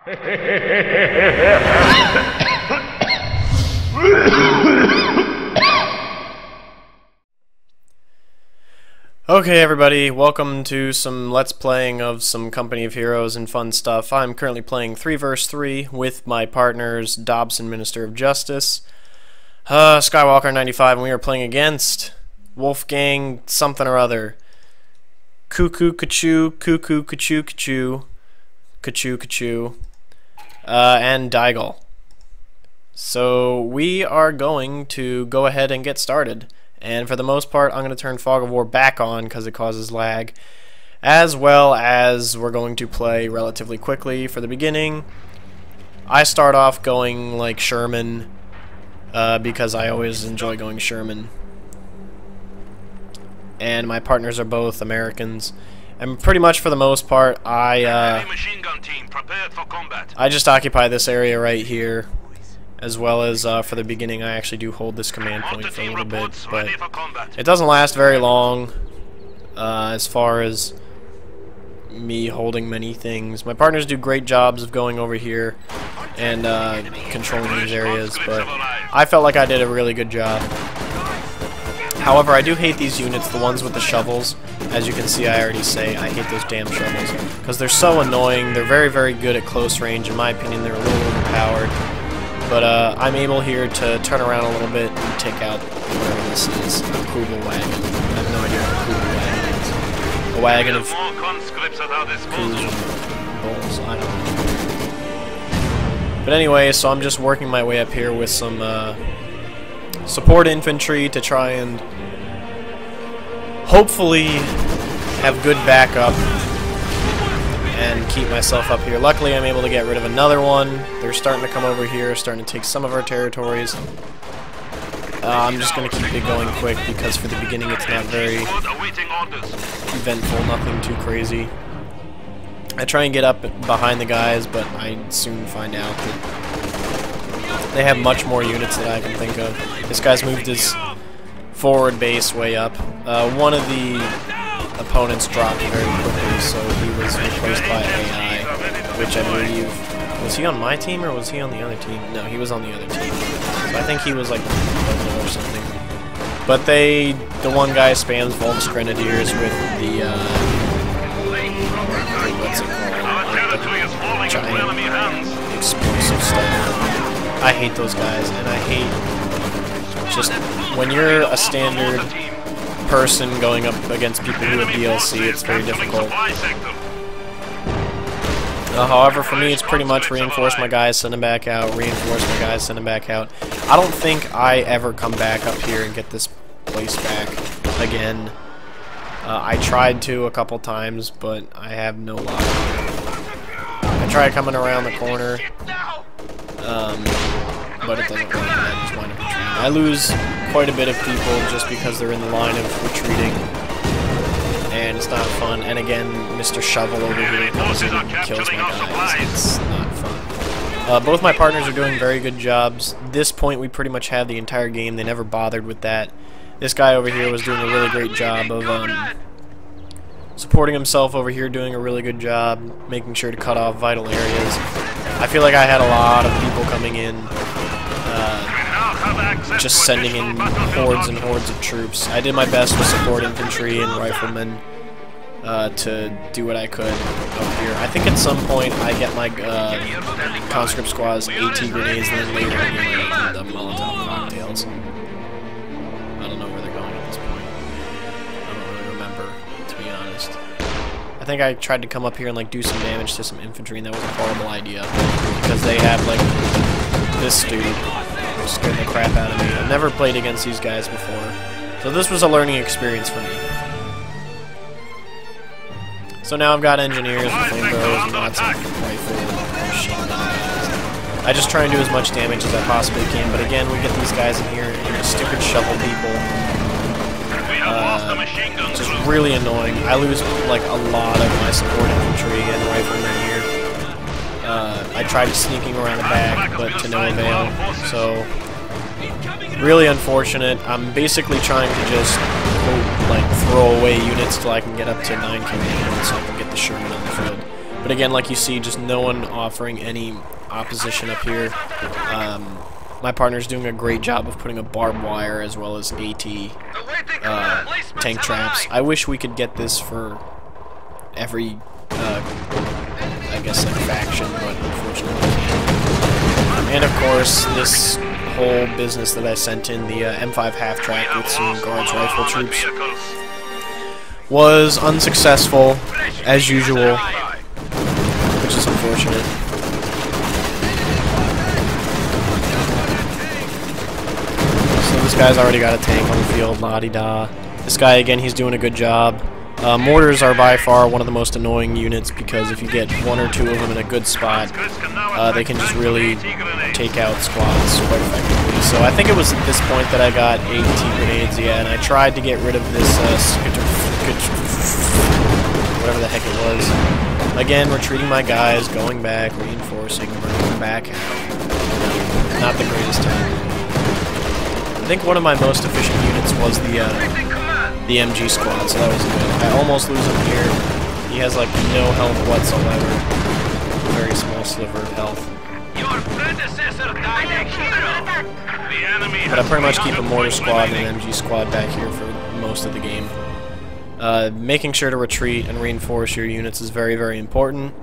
Okay everybody, welcome to some Let's Playing of some Company of Heroes and fun stuff. I'm currently playing 3 vs 3 with my partners Dobson, Minister of Justice, Skywalker 95, and we are playing against Wolfgang something or other. Cuckoo Kachoo, Cuckoo Kachoo Kachoo, Kachoo Kachoo, and Daigle. So we are going to go ahead and get started. And for the most part, I'm going to turn Fog of War back on because it causes lag, as well as we're going to play relatively quickly for the beginning. I start off going like Sherman because I always enjoy going Sherman. And my partners are both Americans. And pretty much for the most part, I just occupy this area right here. As well as for the beginning, I actually do hold this command point for a little bit, but it doesn't last very long as far as me holding many things. My partners do great jobs of going over here and controlling these areas, but I felt like I did a really good job. However, I do hate these units, the ones with the shovels. As you can see, I already say I hate those damn shovels because they're so annoying. They're very, very good at close range. In my opinion, they're a little overpowered. But I'm able here to turn around a little bit and take out whatever this is. A Kugel wagon. I have no idea what a Kugel wagon is. A wagon of bulls. I don't know. But anyway, so I'm just working my way up here with some support infantry to try and hopefully have good backup and keep myself up here. Luckily, I'm able to get rid of another one. They're starting to come over here, starting to take some of our territories. I'm just going to keep it going quick because for the beginning it's not very eventful, nothing too crazy. I try and get up behind the guys, but I soon find out that they have much more units than I can think of. This guy's moved his forward base way up. One of the opponents dropped very quickly, so he was replaced by AI, which I believe... Was he on my team, or was he on the other team? No, he was on the other team. So I think he was like or something. But the one guy spams Volks Grenadiers with the, what's it called? Like the giant explosive stuff. I hate those guys, and I hate just when you're a standard person going up against people who have DLC, it's very difficult. However, for me, it's pretty much reinforce my guys, send them back out, reinforce my guys, send them back out. I don't think I ever come back up here and get this place back again. I tried to a couple times, but I have no luck. I tried coming around the corner, but it doesn't work. I just wind up retreating. I lose quite a bit of people just because they're in the line of retreating, and it's not fun. And again, Mr. Shovel over here comes in and kills my guys. It's not fun. Both my partners are doing very good jobs. At this point, we pretty much had the entire game. They never bothered with that. This guy over here was doing a really great job of supporting himself over here, doing a really good job, making sure to cut off vital areas. I feel like I had a lot of people coming in, just sending in hordes and hordes of troops. I did my best with support infantry and riflemen to do what I could up here. I think at some point I get my conscript squads AT grenades, and then later I get the Molotov cocktails. I don't know where they're going at this point. I don't really remember, to be honest. I think I tried to come up here and like do some damage to some infantry, and that was a horrible idea because they have like this dude. Scared the crap out of me. I've never played against these guys before, so this was a learning experience for me. So now I've got engineers with flamethrowers and lots of rifle machine gun guys. I just try and do as much damage as I possibly can, but again, we get these guys in here and the stupid shovel people. Just really annoying. I lose like a lot of my support infantry and riflemen here. I tried sneaking around the back, but to no avail. So, really unfortunate. I'm basically trying to just like throw away units till I can get up to 9 command points so I can get the Sherman on the field. But again, like you see, just no one offering any opposition up here. My partner's doing a great job of putting a barbed wire as well as AT tank traps. I wish we could get this for every, I guess, like, faction, but unfortunately we can't. And of course, this whole business that I sent in, the M5 half-track with some guards rifle troops, was unsuccessful, as usual, which is unfortunate. So this guy's already got a tank on the field, la-di-da. This guy, again, he's doing a good job. Mortars are by far one of the most annoying units because if you get one or two of them in a good spot, they can just really take out squads quite effectively. So I think it was at this point that I got AT grenades, yeah, and I tried to get rid of this whatever the heck it was. Again, retreating my guys, going back, reinforcing, bringing back out. Not the greatest time. I think one of my most efficient units was the MG squad, so that was good. I almost lose him here. He has like no health whatsoever. Very small sliver of health. Your predecessor died a hero. The enemy but I pretty much keep a mortar squad and an MG squad back here for most of the game. Making sure to retreat and reinforce your units is very, very important.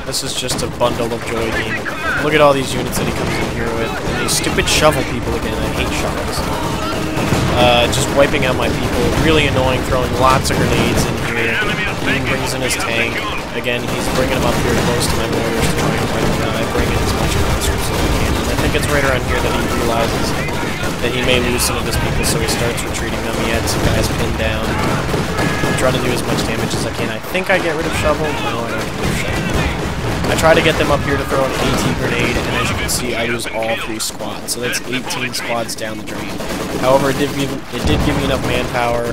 This is just a bundle of joy game. Look at all these units that he comes in here with. And these stupid shovel people again. I hate shovels. Just wiping out my people. Really annoying, throwing lots of grenades in here. He brings in his tank. Again, he's bringing them up here close to my mortars to try and wipe them out. I bring in as much conscripts as I can. And I think it's right around here that he realizes that he may lose some of his people, so he starts retreating them. He had some guys pinned down. I'm trying to do as much damage as I can. I think I get rid of shovel. No, I don't get rid of shovel. I try to get them up here to throw an AT grenade, and as you can see, I lose all 3 squads. So that's 18 squads down the drain. However, it did give me enough manpower,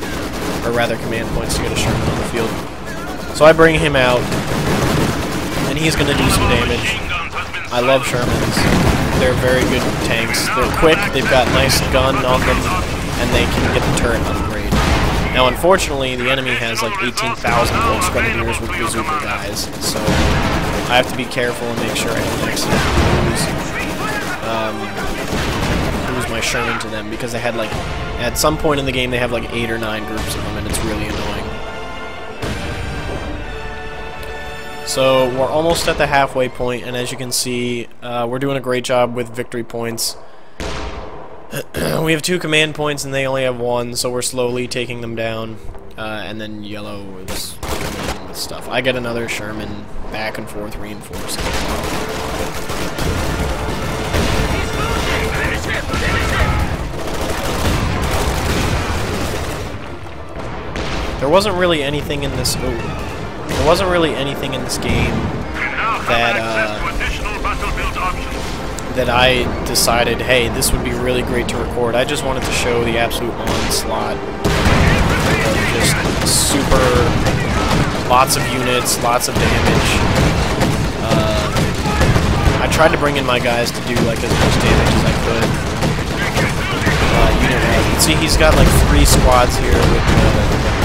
or rather command points, to get a Sherman on the field. So I bring him out, and he's going to do some damage. I love Shermans. They're very good tanks. They're quick, they've got nice gun on them, and they can get the turret upgrade. Now, unfortunately, the enemy has like 18,000 volt grenadiers with bazooka guys, so I have to be careful and make sure I don't accidentally lose my Sherman to them, because they had like, at some point in the game, they have like 8 or 9 groups of them, and it's really annoying. So we're almost at the halfway point, and as you can see, we're doing a great job with victory points. We have 2 command points and they only have 1, so we're slowly taking them down. And then yellow is coming in with stuff. I get another Sherman back and forth reinforcing. There wasn't really anything in this. There wasn't really anything in this game that I decided, hey, this would be really great to record. I just wanted to show the absolute onslaught of just super, lots of units, lots of damage. I tried to bring in my guys to do like as much damage as I could. You can see he's got like 3 squads here with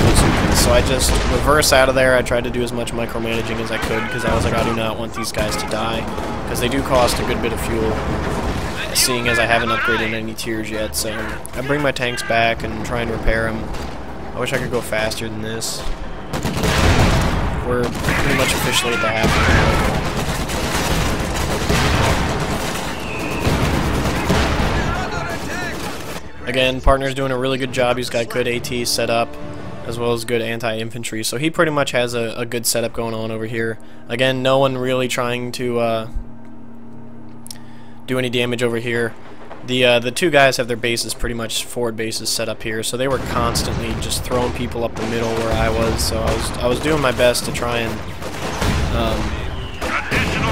bazookas, so I just reverse out of there. I tried to do as much micromanaging as I could because I was like, I do not want these guys to die, because they do cost a good bit of fuel, seeing as I haven't upgraded any tiers yet. So I bring my tanks back and try and repair them. I wish I could go faster than this. We're pretty much officially at the halfway point. Again, partner's doing a really good job. He's got good AT set up, as well as good anti-infantry, so he pretty much has a good setup going on over here. Again, no one really trying to do any damage over here. The 2 guys have their bases, pretty much forward bases, set up here, so they were constantly just throwing people up the middle where I was. So I was doing my best to try and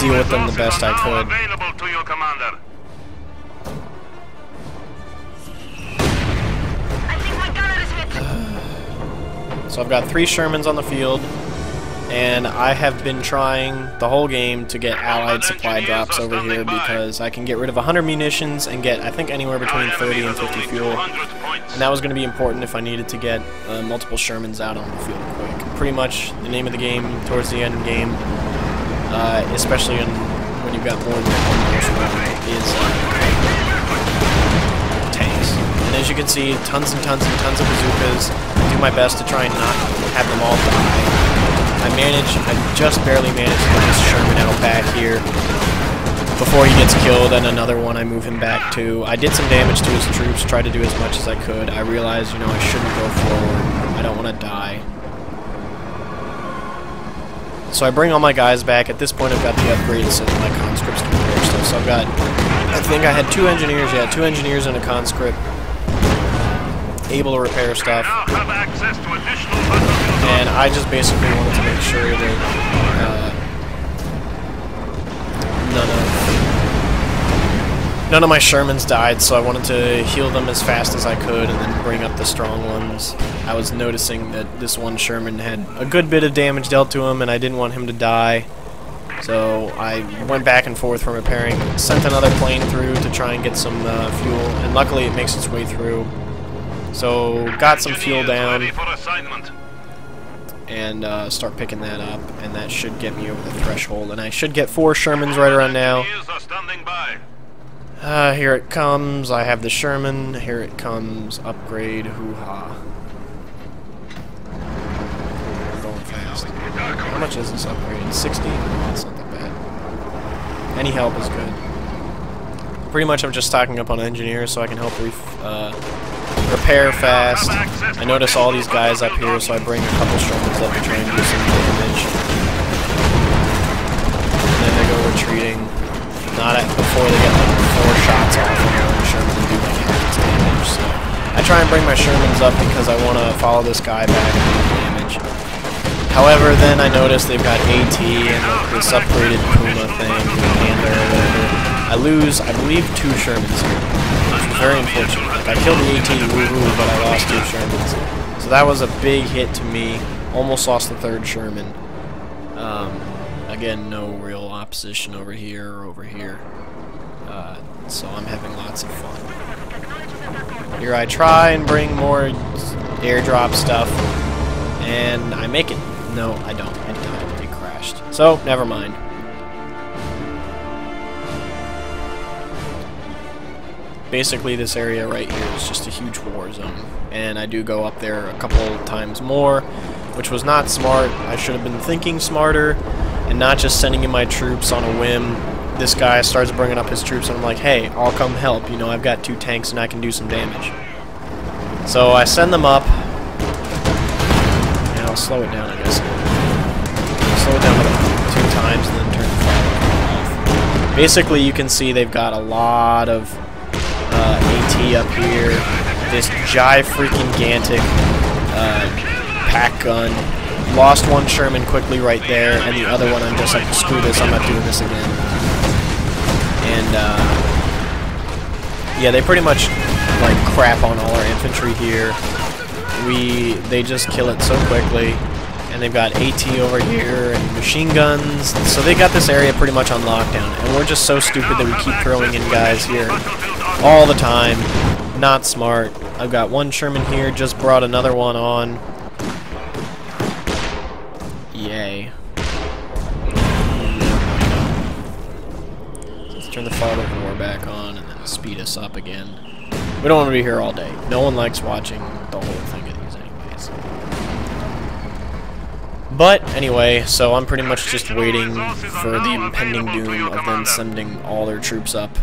deal with them the best I could. So I've got 3 Shermans on the field, and I have been trying the whole game to get allied supply drops over here, because I can get rid of 100 munitions and get, I think, anywhere between 30 and 50 fuel. And that was going to be important if I needed to get multiple Shermans out on the field quick. pretty much the name of the game towards the end game, especially when you've got more than one person around, is tanks. And as you can see, tons and tons and tons of bazookas. I do my best to try and not have them all die. I just barely managed to get this Sherman out back here before he gets killed, and another one I move him back to. I did some damage to his troops, tried to do as much as I could. I realized, you know, I shouldn't go forward. I don't want to die. So I bring all my guys back. At this point, I've got the upgrades so that my conscripts can repair stuff. So I've got, I think I had 2 engineers, yeah, 2 engineers and a conscript able to repair stuff. And I just basically wanted to make sure that none of my Shermans died, so I wanted to heal them as fast as I could and then bring up the strong ones. I was noticing that this one Sherman had a good bit of damage dealt to him, and I didn't want him to die. So I went back and forth from repairing, sent another plane through to try and get some fuel, and luckily it makes its way through. So got some fuel down, and start picking that up, and that should get me over the threshold, and I should get 4 Shermans right around now. Here it comes. I have the Sherman. Here it comes. Upgrade. Hoo-ha. Going fast. How much is this upgrade? 60? That's not that bad. Any help is good. Pretty much I'm just stocking up on engineers so I can help repair fast. I notice all these guys up here, so I bring a couple Shermans up to try and do some damage. And then they go retreating. Not before they get like 4 shots off on one Sherman and do like half its damage. So I try and bring my Shermans up because I want to follow this guy back and do damage. However, then I notice they've got AT and like this upgraded Puma thing, Panda or whatever. I lose, I believe, 2 Shermans here, which was very unfortunate. Like I killed the AT, woohoo, but I lost 2 Shermans. So that was a big hit to me. Almost lost the 3rd Sherman. Again, no real opposition over here or over here. So I'm having lots of fun. Here I try and bring more airdrop stuff, and I make it. No, I don't. It died. It crashed. So, never mind. Basically, this area right here is just a huge war zone, and I do go up there a couple times more, which was not smart. I should have been thinking smarter and not just sending in my troops on a whim. This guy starts bringing up his troops, and I'm like, hey, I'll come help. You know, I've got 2 tanks and I can do some damage. So I send them up, and I'll slow it down, I guess. Slow it down like 2 times and then turn the fire off. Basically, you can see they've got a lot of AT up here. This freaking-gantic pack gun. Lost 1 Sherman quickly right there, and the other one I'm just like, screw this, I'm not doing this again. And yeah, they pretty much like crap on all our infantry here. They just kill it so quickly, and they've got AT over here and machine guns, so they got this area pretty much on lockdown, and we're just so stupid that we keep throwing in guys here all the time. Not smart. I've got 1 Sherman here, just brought another one on. Yay. Let's turn the fog of war back on and then speed us up again. We don't want to be here all day. No one likes watching the whole thing of these anyways. But anyway, so I'm pretty much just waiting for the impending doom of them sending all their troops up.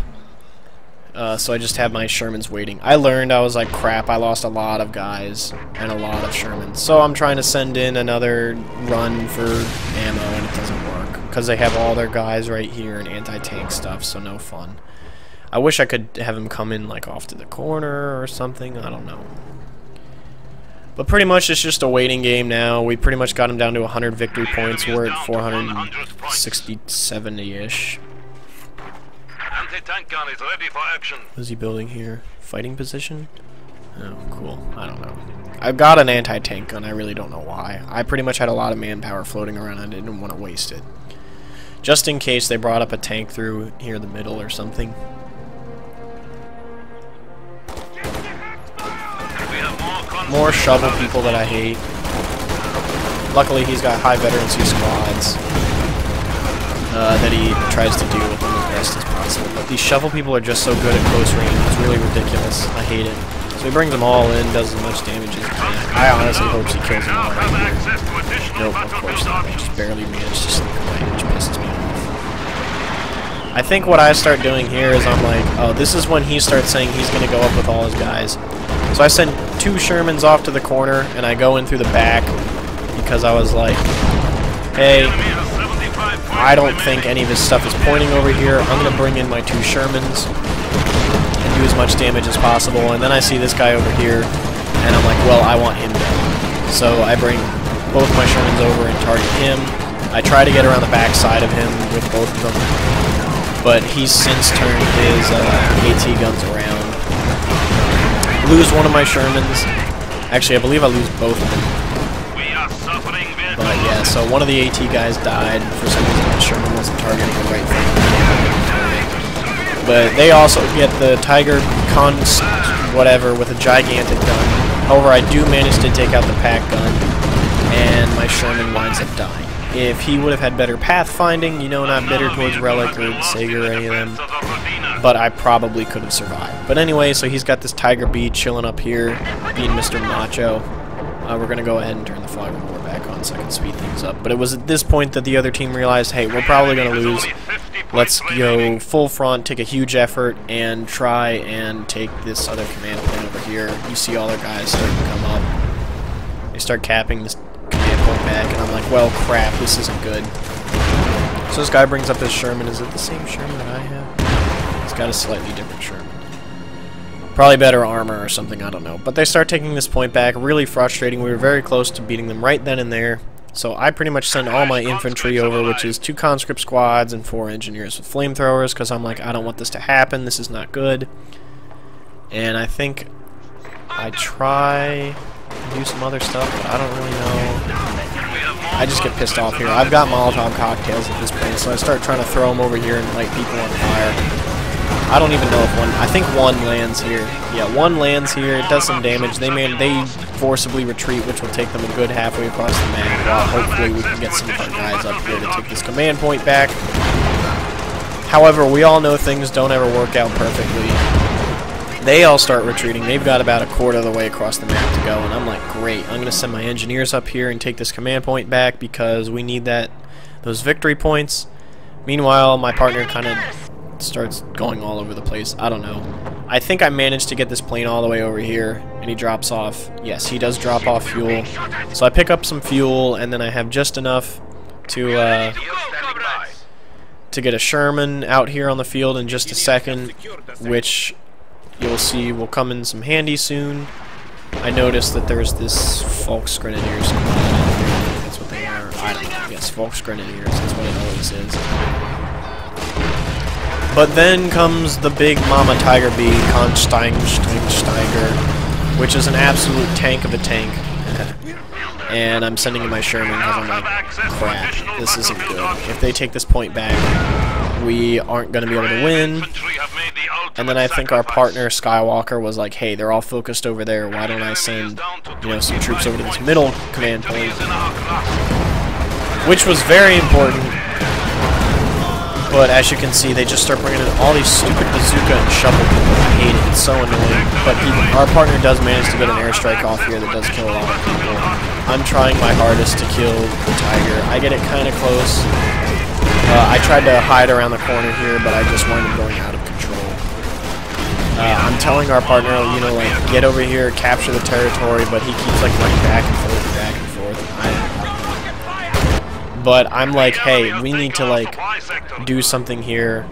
So I just have my Shermans waiting. I learned, I was like, crap, I lost a lot of guys and a lot of Shermans. So I'm trying to send in another run for ammo, and it doesn't work. Because they have all their guys right here and anti-tank stuff, so no fun. I wish I could have them come in like off to the corner or something, I don't know. But pretty much it's just a waiting game now. We pretty much got them down to 100 victory points. We're at 460-70-ish. Anti-tank gun is ready for action. What is he building here? Fighting position? Oh, cool. I don't know. I've got an anti-tank gun. I really don't know why. I pretty much had a lot of manpower floating around. I didn't want to waste it. Just in case they brought up a tank through here in the middle or something. More shovel people that I hate. Luckily, he's got high veterancy squads that he tries to deal with them as best as possible. But these shovel people are just so good at close range. It's really ridiculous. I hate it. So he brings them all in, does as much damage as he can. I honestly hope he kills them all right here. Nope, of course not. He just barely managed to slip away, which pisses me off. I think what I start doing here is I'm like, oh, this is when he starts saying he's going to go up with all his guys. So I send 2 Shermans off to the corner, and I go in through the back because I was like, hey, I don't think any of his stuff is pointing over here. I'm going to bring in my 2 Shermans and do as much damage as possible. And then I see this guy over here, and I'm like, well, I want him dead. So I bring both my Shermans over and target him. I try to get around the back side of him with both of them, but he's since turned his AT guns around. Lose one of my Shermans. Actually, I believe I lose both of them. But yeah, so one of the AT guys died. For some reason, my Sherman wasn't targeting the right thing. But they also get the Tiger Const whatever with a gigantic gun. However, I do manage to take out the pack gun, and my Sherman winds up dying. If he would have had better pathfinding, you know, not bitter towards Relic or Sager or any of them, but I probably could have survived. But anyway, so he's got this Tiger B chilling up here, being Mr. Macho. We're going to go ahead and turn the flag of war back on so I can speed things up. But it was at this point that the other team realized, hey, we're probably going to lose. Let's go full front, take a huge effort, and try and take this other command point over here. You see all their guys starting to come up. They start capping this command point back, and I'm like, well, crap, this isn't good. So this guy brings up his Sherman. Is it the same Sherman that I have? He's got a slightly different Sherman. Probably better armor or something, I don't know. But they start taking this point back, really frustrating. We were very close to beating them right then and there. So I pretty much send all my infantry over, which is 2 conscript squads and 4 engineers with flamethrowers, because I'm like, I don't want this to happen. This is not good. And I think I try to do some other stuff, but I don't really know. I just get pissed off here. I've got Molotov cocktails at this point, so I start trying to throw them over here and light people on fire. I don't even know if one. I think one lands here. Yeah, one lands here. It does some damage. They forcibly retreat, which will take them a good halfway across the map. While hopefully we can get some of our guys up here to take this command point back. However, we all know things don't ever work out perfectly. They all start retreating. They've got about a quarter of the way across the map to go, and I'm like, great. I'm gonna send my engineers up here and take this command point back because we need those victory points. Meanwhile, my partner kind of starts going all over the place. I don't know. I think I managed to get this plane all the way over here, and he drops off. Yes, he does drop off fuel. So I pick up some fuel, and then I have just enough to get a Sherman out here on the field in just a second, which you'll see will come in some handy soon. I noticed that there's this Volksgrenadiers squad. That's what they are. I don't know. Yes, Volksgrenadiers. That's what it always is. But then comes the big Mama Tiger B, Konsteiger, which is an absolute tank of a tank. And I'm sending in my Sherman because I'm like, crap, this isn't good. If they take this point back, we aren't going to be able to win. And then I think our partner, Skywalker, was like, hey, they're all focused over there. Why don't I send, you know, some troops over to this middle command point? Which was very important. But as you can see, they just start bringing in all these stupid bazooka and shovel people. I hate it. It's so annoying. But our partner does manage to get an airstrike off here that does kill a lot of people. I'm trying my hardest to kill the Tiger. I get it kind of close. I tried to hide around the corner here, but I just wound up going out of control. I'm telling our partner, you know, like, get over here, capture the territory, but he keeps, like, running back and forth and back and forth. But I'm like, hey, we need to, like, do something here,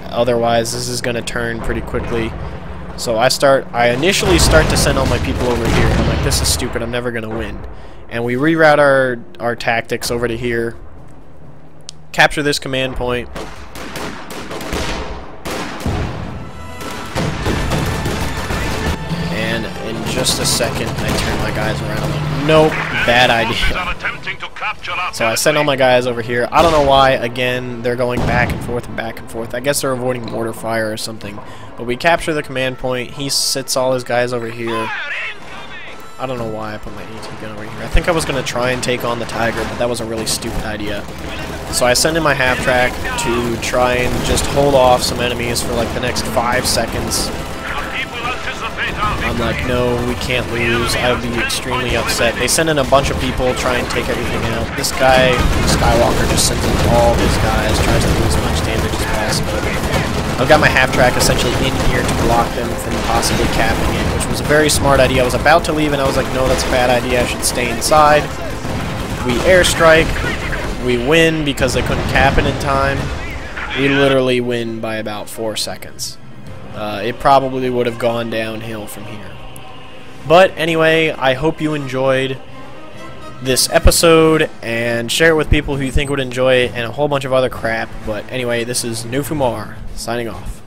otherwise this is going to turn pretty quickly. So I initially start to send all my people over here. I'm like, this is stupid, I'm never going to win. And we reroute our tactics over to here, capture this command point, and in just a second I turn my guys around. I'm like, nope, bad idea. So I send all my guys over here. I don't know why, again, they're going back and forth and back and forth. I guess they're avoiding mortar fire or something. But we capture the command point. He sits all his guys over here. I don't know why I put my AT gun over here. I think I was going to try and take on the Tiger, but that was a really stupid idea. So I send in my half-track to try and just hold off some enemies for like the next 5 seconds. I'm like, no, we can't lose. I would be extremely upset. They send in a bunch of people, try and take everything out. This guy, Skywalker, just sends in all his guys, tries to do as much damage as possible. I've got my half-track essentially in here to block them from possibly capping it, which was a very smart idea. I was about to leave and I was like, no, that's a bad idea. I should stay inside. We airstrike. We win because they couldn't cap it in time. We literally win by about 4 seconds. It probably would have gone downhill from here. But anyway, I hope you enjoyed this episode, and share it with people who you think would enjoy it, and a whole bunch of other crap. But anyway, this is New FUMAR, signing off.